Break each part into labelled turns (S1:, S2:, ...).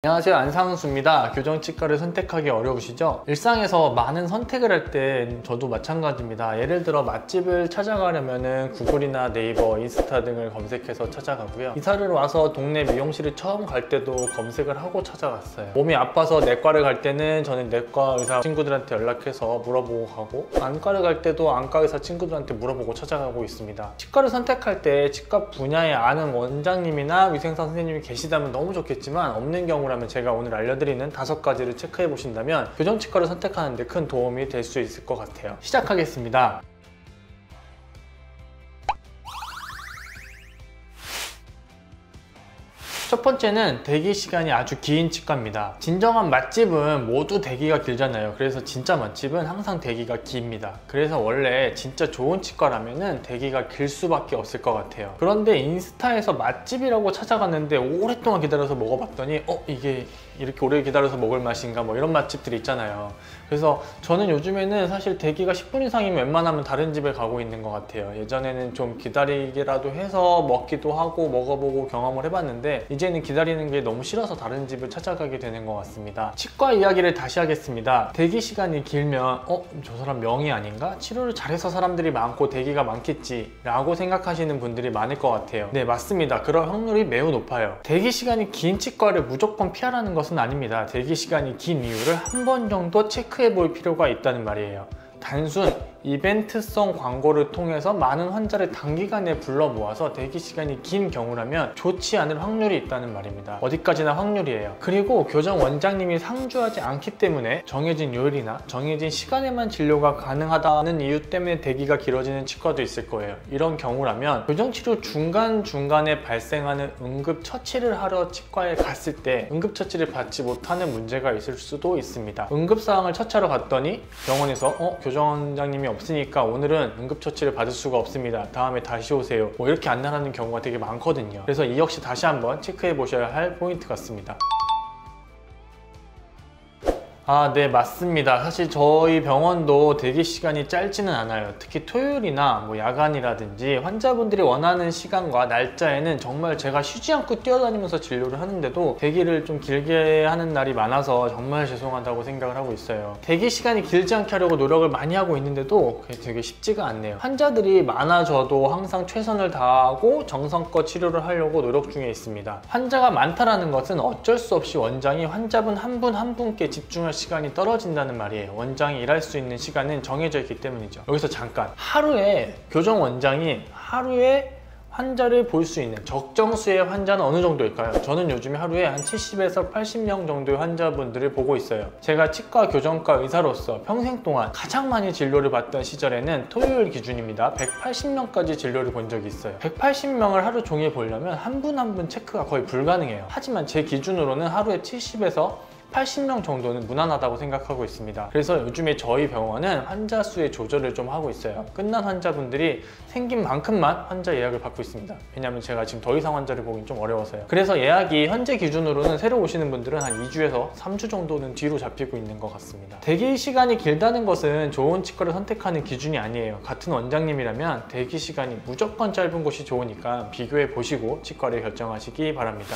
S1: 안녕하세요, 안상수입니다. 교정치과를 선택하기 어려우시죠? 일상에서 많은 선택을 할 때 저도 마찬가지입니다. 예를 들어 맛집을 찾아가려면 구글이나 네이버, 인스타 등을 검색해서 찾아가고요. 이사를 와서 동네 미용실을 처음 갈 때도 검색을 하고 찾아갔어요. 몸이 아파서 내과를 갈 때는 저는 내과 의사 친구들한테 연락해서 물어보고 가고, 안과를 갈 때도 안과 의사 친구들한테 물어보고 찾아가고 있습니다. 치과를 선택할 때 치과 분야에 아는 원장님이나 위생사 선생님이 계시다면 너무 좋겠지만 없는 경우 라면 제가 오늘 알려드리는 5가지를 체크해 보신다면 교정치과를 선택하는 데 큰 도움이 될 수 있을 것 같아요. 시작하겠습니다. 첫 번째는 대기 시간이 아주 긴 치과입니다. 진정한 맛집은 모두 대기가 길잖아요. 그래서 진짜 맛집은 항상 대기가 깁니다. 그래서 원래 진짜 좋은 치과라면 대기가 길 수밖에 없을 것 같아요. 그런데 인스타에서 맛집이라고 찾아갔는데 오랫동안 기다려서 먹어봤더니 이게 이렇게 오래 기다려서 먹을 맛인가, 뭐 이런 맛집들이 있잖아요. 그래서 저는 요즘에는 사실 대기가 10분 이상이면 웬만하면 다른 집에 가고 있는 것 같아요. 예전에는 좀 기다리기라도 해서 먹기도 하고 먹어보고 경험을 해봤는데 이제는 기다리는 게 너무 싫어서 다른 집을 찾아가게 되는 것 같습니다. 치과 이야기를 다시 하겠습니다. 대기 시간이 길면 저 사람 명의 아닌가? 치료를 잘해서 사람들이 많고 대기가 많겠지 라고 생각하시는 분들이 많을 것 같아요. 네, 맞습니다. 그럴 확률이 매우 높아요. 대기 시간이 긴 치과를 무조건 피하라는 것은 아닙니다. 대기 시간이 긴 이유를 한 번 정도 체크해 볼 필요가 있다는 말이에요. 단순 이벤트성 광고를 통해서 많은 환자를 단기간에 불러 모아서 대기 시간이 긴 경우라면 좋지 않을 확률이 있다는 말입니다. 어디까지나 확률이에요. 그리고 교정 원장님이 상주하지 않기 때문에 정해진 요일이나 정해진 시간에만 진료가 가능하다는 이유 때문에 대기가 길어지는 치과도 있을 거예요. 이런 경우라면 교정치료 중간중간에 발생하는 응급처치를 하러 치과에 갔을 때 응급처치를 받지 못하는 문제가 있을 수도 있습니다. 응급사항을 처치하러 갔더니 병원에서 교정원장님이 없으니까 오늘은 응급처치를 받을 수가 없습니다. 다음에 다시 오세요. 뭐 이렇게 안내하는 경우가 되게 많거든요. 그래서 이 역시 다시 한번 체크해 보셔야 할 포인트 같습니다. 네, 맞습니다. 사실 저희 병원도 대기 시간이 짧지는 않아요. 특히 토요일이나 야간이라든지 환자분들이 원하는 시간과 날짜에는 정말 제가 쉬지 않고 뛰어다니면서 진료를 하는데도 대기를 좀 길게 하는 날이 많아서 정말 죄송하다고 생각을 하고 있어요. 대기 시간이 길지 않게 하려고 노력을 많이 하고 있는데도 그게 되게 쉽지가 않네요. 환자들이 많아져도 항상 최선을 다하고 정성껏 치료를 하려고 노력 중에 있습니다. 환자가 많다는 것은 어쩔 수 없이 원장이 환자분 한 분 한 분께 집중할 시간이 떨어진다는 말이에요. 원장이 일할 수 있는 시간은 정해져 있기 때문이죠. 여기서 잠깐, 하루에 교정 원장이 하루에 환자를 볼 수 있는 적정수의 환자는 어느 정도일까요? 저는 요즘에 하루에 한 70에서 80명 정도의 환자분들을 보고 있어요. 제가 치과 교정과 의사로서 평생 동안 가장 많이 진료를 받던 시절에는 토요일 기준입니다. 180명까지 진료를 본 적이 있어요. 180명을 하루 종일 보려면 한 분 한 분 체크가 거의 불가능해요. 하지만 제 기준으로는 하루에 70에서 80명 정도는 무난하다고 생각하고 있습니다. 그래서 요즘에 저희 병원은 환자 수의 조절을 좀 하고 있어요. 끝난 환자분들이 생긴 만큼만 환자 예약을 받고 있습니다. 왜냐면 제가 지금 더 이상 환자를 보긴 좀 어려워서요. 그래서 예약이 현재 기준으로는 새로 오시는 분들은 한 2주에서 3주 정도는 뒤로 잡히고 있는 것 같습니다. 대기 시간이 길다는 것은 좋은 치과를 선택하는 기준이 아니에요. 같은 원장님이라면 대기 시간이 무조건 짧은 곳이 좋으니까 비교해 보시고 치과를 결정하시기 바랍니다.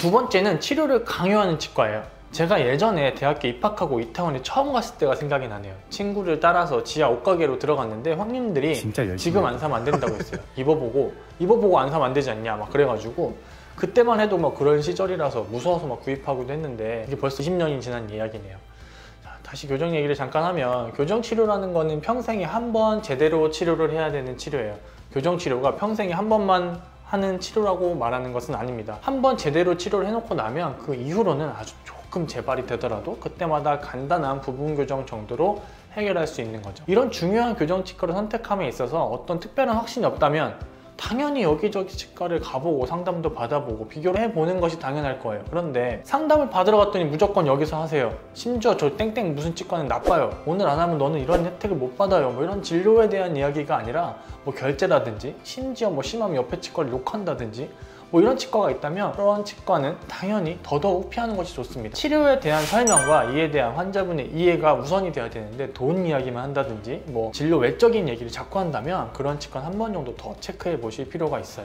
S1: 두 번째는 치료를 강요하는 치과예요. 제가 예전에 대학교 입학하고 이태원에 처음 갔을 때가 생각이 나네요. 친구를 따라서 지하 옷가게로 들어갔는데 형님들이 지금 안 사면 안 된다고 했어요. 입어보고 안 사면 안 되지 않냐 막 그래가지고 그때만 해도 막 그런 시절이라서 무서워서 막 구입하기도 했는데 이게 벌써 20년이 지난 이야기네요. 다시 교정 얘기를 잠깐 하면 교정치료라는 거는 평생에 한 번 제대로 치료를 해야 되는 치료예요. 교정치료가 평생에 한 번만 하는 치료라고 말하는 것은 아닙니다. 한 번 제대로 치료를 해놓고 나면 그 이후로는 아주 조금 재발이 되더라도 그때마다 간단한 부분 교정 정도로 해결할 수 있는 거죠. 이런 중요한 교정치과를 선택함에 있어서 어떤 특별한 확신이 없다면 당연히 여기저기 치과를 가보고 상담도 받아보고 비교를 해보는 것이 당연할 거예요. 그런데 상담을 받으러 갔더니 무조건 여기서 하세요. 심지어 저 땡땡 무슨 치과는 나빠요. 오늘 안 하면 너는 이런 혜택을 못 받아요. 뭐 이런 진료에 대한 이야기가 아니라 결제라든지 심지어 심하면 옆에 치과를 욕한다든지 이런 치과가 있다면 그런 치과는 당연히 더더욱 피하는 것이 좋습니다. 치료에 대한 설명과 이에 대한 환자분의 이해가 우선이 돼야 되는데 돈 이야기만 한다든지 진료 외적인 얘기를 자꾸 한다면 그런 치과는 한 번 정도 더 체크해 보실 필요가 있어요.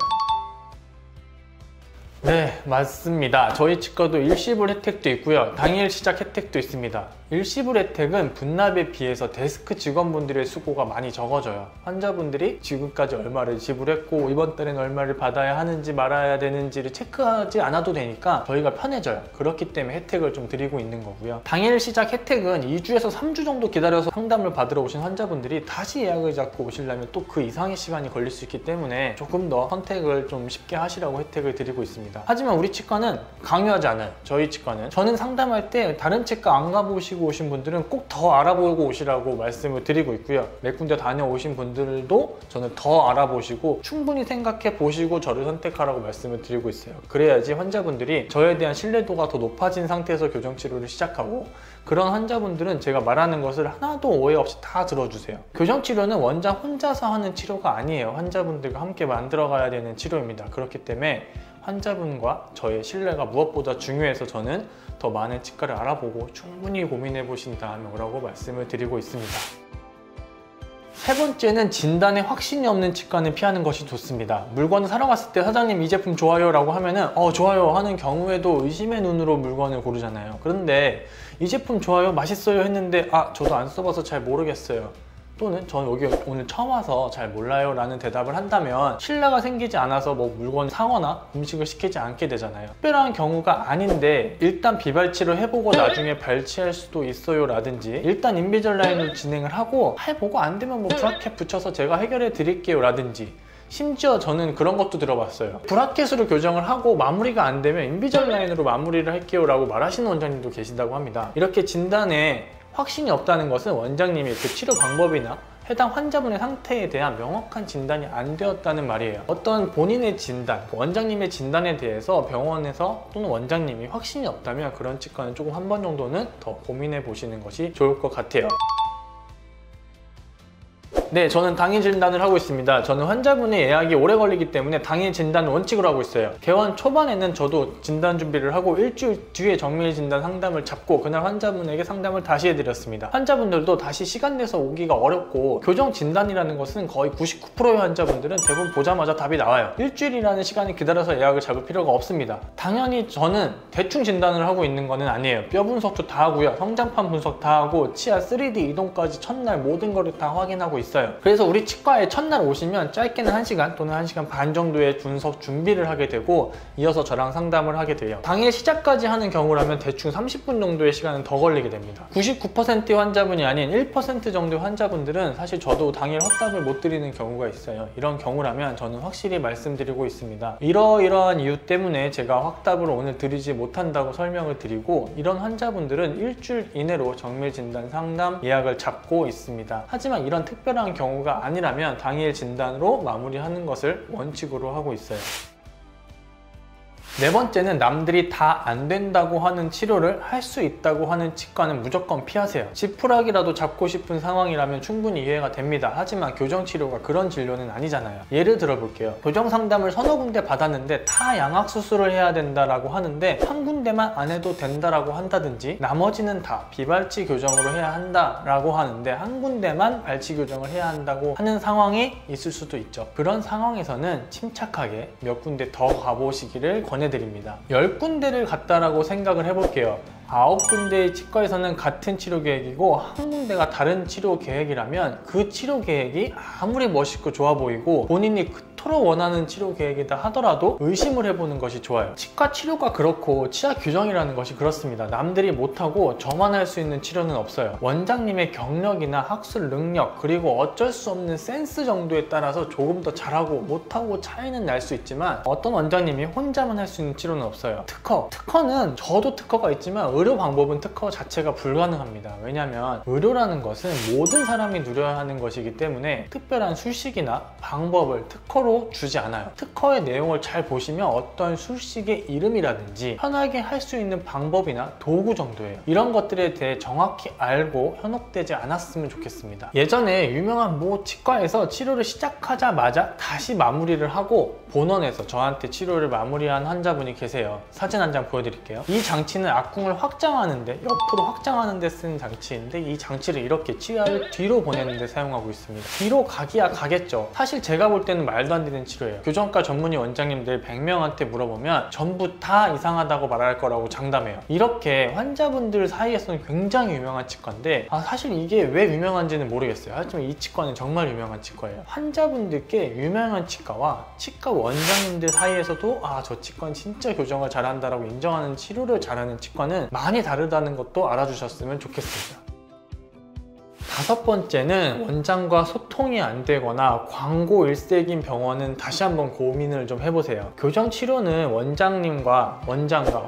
S1: 네, 맞습니다. 저희 치과도 일시불 혜택도 있고요. 당일 시작 혜택도 있습니다. 일시불 혜택은 분납에 비해서 데스크 직원분들의 수고가 많이 적어져요. 환자분들이 지금까지 얼마를 지불했고 이번 달에는 얼마를 받아야 하는지 말아야 되는지를 체크하지 않아도 되니까 저희가 편해져요. 그렇기 때문에 혜택을 좀 드리고 있는 거고요. 당일 시작 혜택은 2주에서 3주 정도 기다려서 상담을 받으러 오신 환자분들이 다시 예약을 잡고 오시려면 또 그 이상의 시간이 걸릴 수 있기 때문에 조금 더 선택을 좀 쉽게 하시라고 혜택을 드리고 있습니다. 하지만 우리 치과는 강요하지 않아요. 저희 치과는 저는 상담할 때 다른 치과 안 가보시고 오신 분들은 꼭 더 알아보고 오시라고 말씀을 드리고 있고요. 몇 군데 다녀오신 분들도 저는 더 알아보시고 충분히 생각해 보시고 저를 선택하라고 말씀을 드리고 있어요. 그래야지 환자분들이 저에 대한 신뢰도가 더 높아진 상태에서 교정치료를 시작하고, 그런 환자분들은 제가 말하는 것을 하나도 오해 없이 다 들어주세요. 교정치료는 원장 혼자서 하는 치료가 아니에요. 환자분들과 함께 만들어가야 되는 치료입니다. 그렇기 때문에 환자분과 저의 신뢰가 무엇보다 중요해서 저는 더 많은 치과를 알아보고 충분히 고민해 보신 다음에 오라고 말씀을 드리고 있습니다. 세 번째는 진단에 확신이 없는 치과는 피하는 것이 좋습니다. 물건을 사러 갔을 때 사장님 이 제품 좋아요 라고 하면은 좋아요 하는 경우에도 의심의 눈으로 물건을 고르잖아요. 그런데 이 제품 좋아요 맛있어요 했는데 저도 안 써봐서 잘 모르겠어요, 또는 저는 여기 오늘 처음 와서 잘 몰라요 라는 대답을 한다면 신뢰가 생기지 않아서 물건 사거나 음식을 시키지 않게 되잖아요. 특별한 경우가 아닌데 일단 비발치를 해보고 나중에 발치할 수도 있어요 라든지, 일단 인비절라인으로 진행을 하고 해보고 안 되면 브라켓 붙여서 제가 해결해 드릴게요 라든지, 심지어 저는 그런 것도 들어봤어요. 브라켓으로 교정을 하고 마무리가 안 되면 인비절라인으로 마무리를 할게요 라고 말하시는 원장님도 계신다고 합니다. 이렇게 진단에 확신이 없다는 것은 원장님이 그 치료 방법이나 해당 환자분의 상태에 대한 명확한 진단이 안 되었다는 말이에요. 어떤 본인의 진단, 원장님의 진단에 대해서 병원에서 또는 원장님이 확신이 없다면 그런 치과는 조금 한 번 정도는 더 고민해 보시는 것이 좋을 것 같아요. 네, 저는 당일 진단을 하고 있습니다. 저는 환자분의 예약이 오래 걸리기 때문에 당일 진단을 원칙으로 하고 있어요. 개원 초반에는 저도 진단 준비를 하고 일주일 뒤에 정밀 진단 상담을 잡고 그날 환자분에게 상담을 다시 해드렸습니다. 환자분들도 다시 시간 내서 오기가 어렵고, 교정 진단이라는 것은 거의 99%의 환자분들은 대부분 보자마자 답이 나와요. 일주일이라는 시간을 기다려서 예약을 잡을 필요가 없습니다. 당연히 저는 대충 진단을 하고 있는 거는 아니에요. 뼈 분석도 다 하고요, 성장판 분석 다 하고 치아 3D 이동까지 첫날 모든 거를 다 확인하고 있어요. 그래서 우리 치과에 첫날 오시면 짧게는 1시간 또는 1시간 반 정도의 분석 준비를 하게 되고 이어서 저랑 상담을 하게 돼요. 당일 시작까지 하는 경우라면 대충 30분 정도의 시간은 더 걸리게 됩니다. 99%의 환자분이 아닌 1% 정도의 환자분들은 사실 저도 당일 확답을 못 드리는 경우가 있어요. 이런 경우라면 저는 확실히 말씀드리고 있습니다. 이러이러한 이유 때문에 제가 확답을 오늘 드리지 못한다고 설명을 드리고, 이런 환자분들은 일주일 이내로 정밀 진단 상담 예약을 잡고 있습니다. 하지만 이런 특별한 경우가 아니라면 당일 진단으로 마무리하는 것을 원칙으로 하고 있어요. 네 번째는 남들이 다 안 된다고 하는 치료를 할 수 있다고 하는 치과는 무조건 피하세요. 지푸라기라도 잡고 싶은 상황이라면 충분히 이해가 됩니다. 하지만 교정치료가 그런 진료는 아니잖아요. 예를 들어 볼게요. 교정 상담을 서너 군데 받았는데 다 양악수술을 해야 된다라고 하는데 한 군데만 안 해도 된다라고 한다든지, 나머지는 다 비발치 교정으로 해야 한다라고 하는데 한 군데만 발치 교정을 해야 한다고 하는 상황이 있을 수도 있죠. 그런 상황에서는 침착하게 몇 군데 더 가보시기를 권해드립니다. 10군데를 갔다라고 생각을 해볼게요. 9군데의 치과에서는 같은 치료 계획이고 한 군데가 다른 치료 계획이라면 그 치료 계획이 아무리 멋있고 좋아 보이고 본인이 그토록 원하는 치료 계획이다 하더라도 의심을 해보는 것이 좋아요. 치과 치료가 그렇고 치아 교정이라는 것이 그렇습니다. 남들이 못하고 저만 할 수 있는 치료는 없어요. 원장님의 경력이나 학술 능력, 그리고 어쩔 수 없는 센스 정도에 따라서 조금 더 잘하고 못하고 차이는 날 수 있지만 어떤 원장님이 혼자만 할 수 있는 치료는 없어요. 특허는 저도 특허가 있지만 의료 방법은 특허 자체가 불가능합니다. 왜냐하면 의료라는 것은 모든 사람이 누려야 하는 것이기 때문에 특별한 술식이나 방법을 특허로 주지 않아요. 특허의 내용을 잘 보시면 어떤 술식의 이름이라든지 편하게 할 수 있는 방법이나 도구 정도예요. 이런 것들에 대해 정확히 알고 현혹되지 않았으면 좋겠습니다. 예전에 유명한 모 치과에서 치료를 시작하자마자 다시 마무리를 하고 본원에서 저한테 치료를 마무리한 환자분이 계세요. 사진 한 장 보여드릴게요. 이 장치는 악궁을 확장하는데, 옆으로 확장하는 데 쓰는 장치인데 이 장치를 이렇게 치아를 뒤로 보내는 데 사용하고 있습니다. 뒤로 가기야 가겠죠. 사실 제가 볼 때는 말도 안 일반화된 치료예요. 교정과 전문의 원장님들 100명한테 물어보면 전부 다 이상하다고 말할 거라고 장담해요. 이렇게 환자분들 사이에서는 굉장히 유명한 치과인데 사실 이게 왜 유명한지는 모르겠어요. 하지만 이 치과는 정말 유명한 치과예요. 환자분들께 유명한 치과와 치과 원장님들 사이에서도 저 치과는 진짜 교정을 잘한다라고 인정하는 치료를 잘하는 치과는 많이 다르다는 것도 알아주셨으면 좋겠습니다. 다섯 번째는 원장과 소통이 안 되거나 광고 일색인 병원은 다시 한번 고민을 좀 해보세요. 교정 치료는 원장과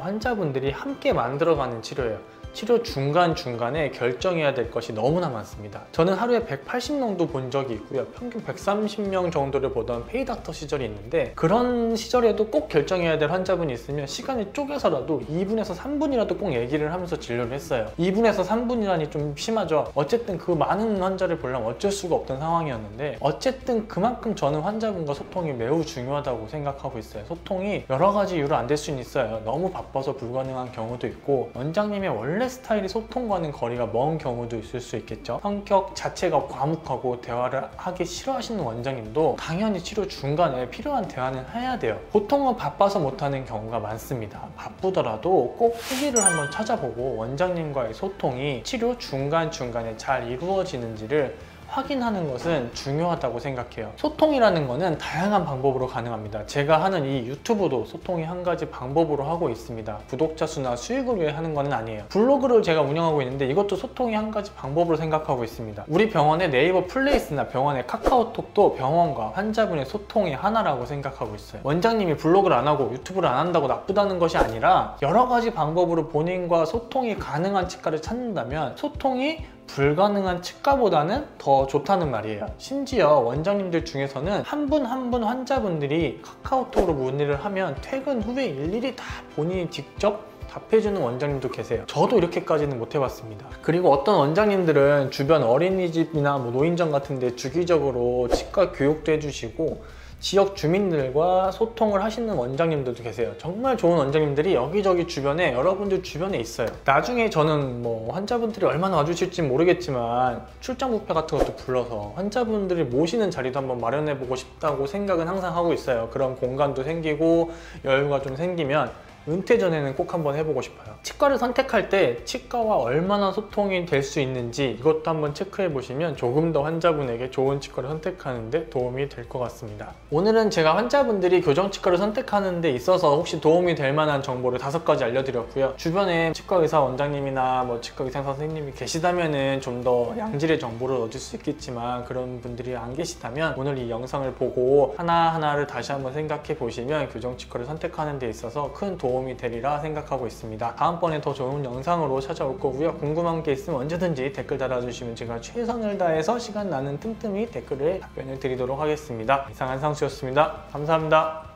S1: 환자분들이 함께 만들어가는 치료예요. 치료 중간중간에 결정해야 될 것이 너무나 많습니다. 저는 하루에 180명도 본 적이 있고요. 평균 130명 정도를 보던 페이닥터 시절이 있는데 그런 시절에도 꼭 결정해야 될 환자분이 있으면 시간을 쪼개서라도 2분에서 3분이라도 꼭 얘기를 하면서 진료를 했어요. 2분에서 3분이라니 좀 심하죠. 어쨌든 그 많은 환자를 보려면 어쩔 수가 없던 상황이었는데 어쨌든 그만큼 저는 환자분과 소통이 매우 중요하다고 생각하고 있어요. 소통이 여러 가지 이유로 안 될 수는 있어요. 너무 바빠서 불가능한 경우도 있고 원장님의 원래 스타일이 소통과는 거리가 먼 경우도 있을 수 있겠죠. 성격 자체가 과묵하고 대화를 하기 싫어하시는 원장님도 당연히 치료 중간에 필요한 대화는 해야 돼요. 보통은 바빠서 못하는 경우가 많습니다. 바쁘더라도 꼭 후기를 한번 찾아보고 원장님과의 소통이 치료 중간중간에 잘 이루어지는지를 확인하는 것은 중요하다고 생각해요. 소통이라는 거는 다양한 방법으로 가능합니다. 제가 하는 이 유튜브도 소통이 한 가지 방법으로 하고 있습니다. 구독자 수나 수익을 위해 하는 건 아니에요. 블로그를 제가 운영하고 있는데 이것도 소통이 한 가지 방법으로 생각하고 있습니다. 우리 병원의 네이버 플레이스나 병원의 카카오톡도 병원과 환자분의 소통의 하나라고 생각하고 있어요. 원장님이 블로그를 안 하고 유튜브를 안 한다고 나쁘다는 것이 아니라 여러 가지 방법으로 본인과 소통이 가능한 치과를 찾는다면 소통이 불가능한 치과보다는 더 좋다는 말이에요. 심지어 원장님들 중에서는 한 분 한 분 환자분들이 카카오톡으로 문의를 하면 퇴근 후에 일일이 다 본인이 직접 답해주는 원장님도 계세요. 저도 이렇게까지는 못 해봤습니다. 그리고 어떤 원장님들은 주변 어린이집이나 노인정 같은 데 주기적으로 치과 교육도 해주시고 지역 주민들과 소통을 하시는 원장님들도 계세요. 정말 좋은 원장님들이 여기저기 주변에 여러분들 주변에 있어요. 나중에 저는 환자분들이 얼마나 와주실지 모르겠지만 출장 뷔페 같은 것도 불러서 환자분들이 모시는 자리도 한번 마련해 보고 싶다고 생각은 항상 하고 있어요. 그런 공간도 생기고 여유가 좀 생기면 은퇴 전에는 꼭 한번 해보고 싶어요. 치과를 선택할 때 치과와 얼마나 소통이 될 수 있는지 이것도 한번 체크해 보시면 조금 더 환자분에게 좋은 치과를 선택하는 데 도움이 될 것 같습니다. 오늘은 제가 환자분들이 교정치과를 선택하는 데 있어서 혹시 도움이 될 만한 정보를 5가지 알려드렸고요. 주변에 치과의사 원장님이나 치과의사 선생님이 계시다면 좀 더 양질의 정보를 얻을 수 있겠지만 그런 분들이 안 계시다면 오늘 이 영상을 보고 하나하나를 다시 한번 생각해 보시면 교정치과를 선택하는 데 있어서 큰 도움이 되리라 생각하고 있습니다. 다음번에 더 좋은 영상으로 찾아올 거고요. 궁금한 게 있으면 언제든지 댓글 달아주시면 제가 최선을 다해서 시간 나는 틈틈이 댓글에 답변을 드리도록 하겠습니다. 이상 한상수였습니다. 감사합니다.